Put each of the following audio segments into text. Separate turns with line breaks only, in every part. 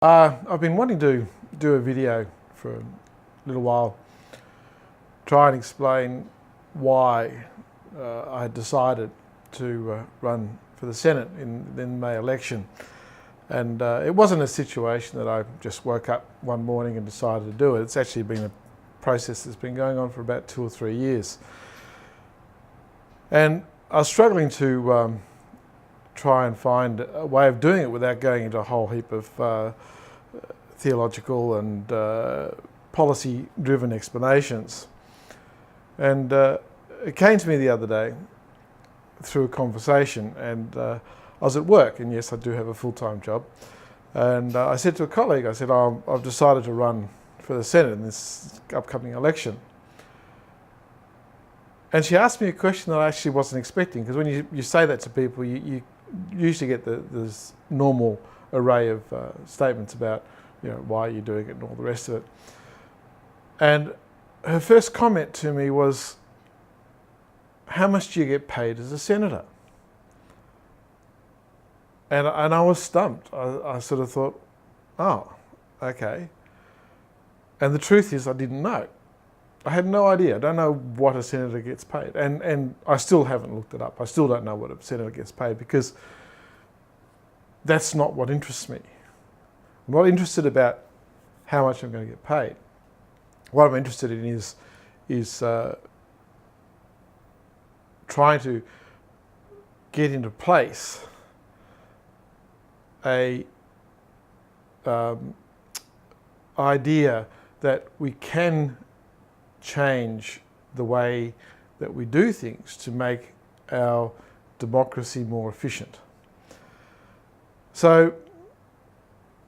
I've been wanting to do a video for a little while, try and explain why I had decided to run for the Senate in the May election. And it wasn't a situation that I just woke up one morning and decided to do it. It's actually been a process that's been going on for about 2 or 3 years. And I was struggling to try and find a way of doing it without going into a whole heap of theological and policy-driven explanations. And it came to me the other day through a conversation, and I was at work, and yes, I do have a full-time job. And I said to a colleague, I said, I've decided to run for the Senate in this upcoming election. And she asked me a question that I actually wasn't expecting, because when you say that to people, you usually get this normal array of statements about, why you're doing it and all the rest of it. And her first comment to me was, how much do you get paid as a senator? And I was stumped. I sort of thought, oh, okay. And the truth is I didn't know. I had no idea. I don't know what a senator gets paid. And I still haven't looked it up. I still don't know what a senator gets paid, because that's not what interests me. I'm not interested about how much I'm going to get paid. What I'm interested in is trying to get into place a idea that we can change the way that we do things to make our democracy more efficient. So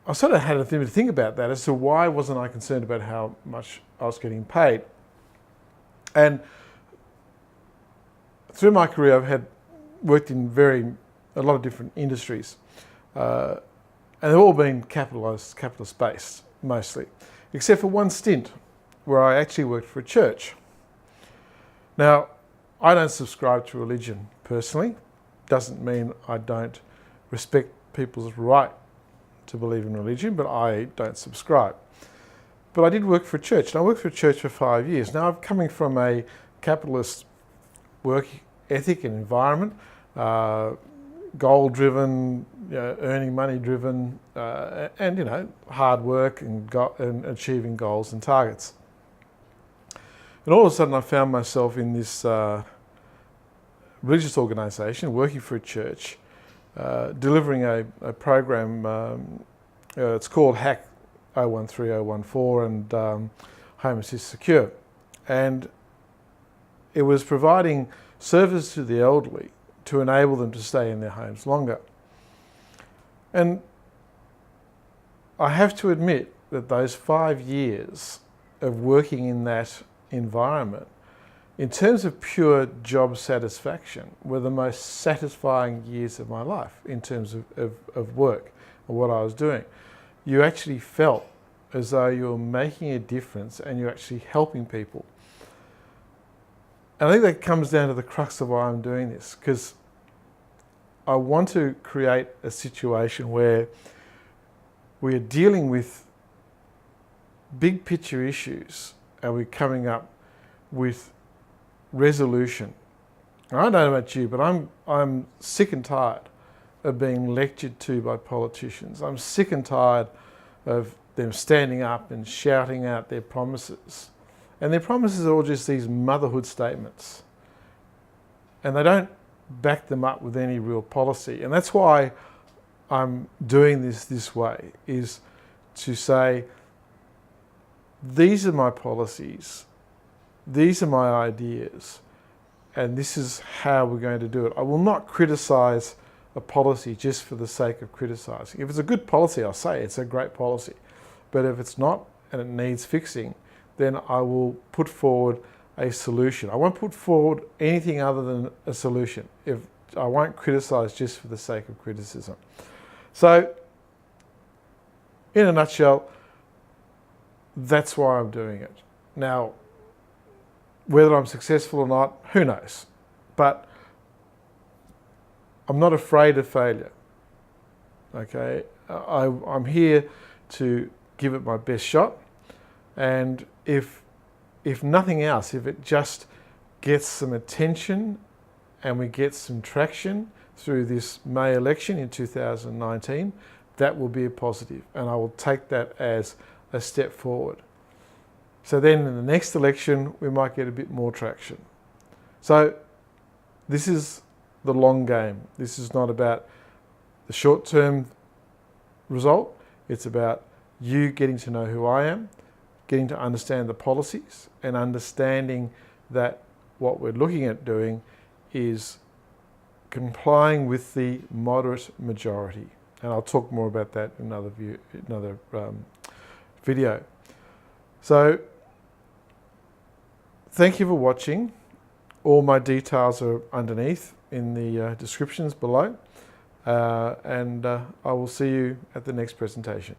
I sort of had a thing to think about that as to why wasn't I concerned about how much I was getting paid. And through my career, I've worked in a lot of different industries, and they've all been capitalist based mostly, except for one stint where I actually worked for a church. Now, I don't subscribe to religion personally. Doesn't mean I don't respect people's right to believe in religion, but I don't subscribe. But I did work for a church, and I worked for a church for 5 years. Now, I'm coming from a capitalist work ethic and environment, goal-driven, earning money-driven, and hard work and achieving goals and targets. And all of a sudden, I found myself in this religious organisation, working for a church, delivering a program. It's called HACK 013014 and Home Assist Secure, and it was providing services to the elderly to enable them to stay in their homes longer. And I have to admit that those 5 years of working in that environment, in terms of pure job satisfaction, were the most satisfying years of my life in terms of work and what I was doing. You actually felt as though you were making a difference and you're actually helping people. And I think that comes down to the crux of why I'm doing this, because I want to create a situation where we're dealing with big picture issues and we're coming up with resolution. And I don't know about you, but I'm sick and tired of being lectured to by politicians. I'm sick and tired of them standing up and shouting out their promises. And their promises are all just these motherhood statements. And they don't back them up with any real policy. And that's why I'm doing this way, is to say, these are my policies, these are my ideas, and this is how we're going to do it. I will not criticise a policy just for the sake of criticising. If it's a good policy, I'll say it's a great policy. But if it's not and it needs fixing, then I will put forward a solution. I won't put forward anything other than a solution. I won't criticise just for the sake of criticism. So, in a nutshell, that's why I'm doing it. Now, whether I'm successful or not, who knows? But I'm not afraid of failure. Okay, I'm here to give it my best shot. And if nothing else, if it just gets some attention and we get some traction through this May election in 2019, that will be a positive, and I will take that as a step forward. So then in the next election, we might get a bit more traction. So this is the long game. This is not about the short-term result. It's about you getting to know who I am, getting to understand the policies, and understanding that what we're looking at doing is complying with the moderate majority. And I'll talk more about that in another video. So thank you for watching. All my details are underneath in the descriptions below. And I will see you at the next presentation.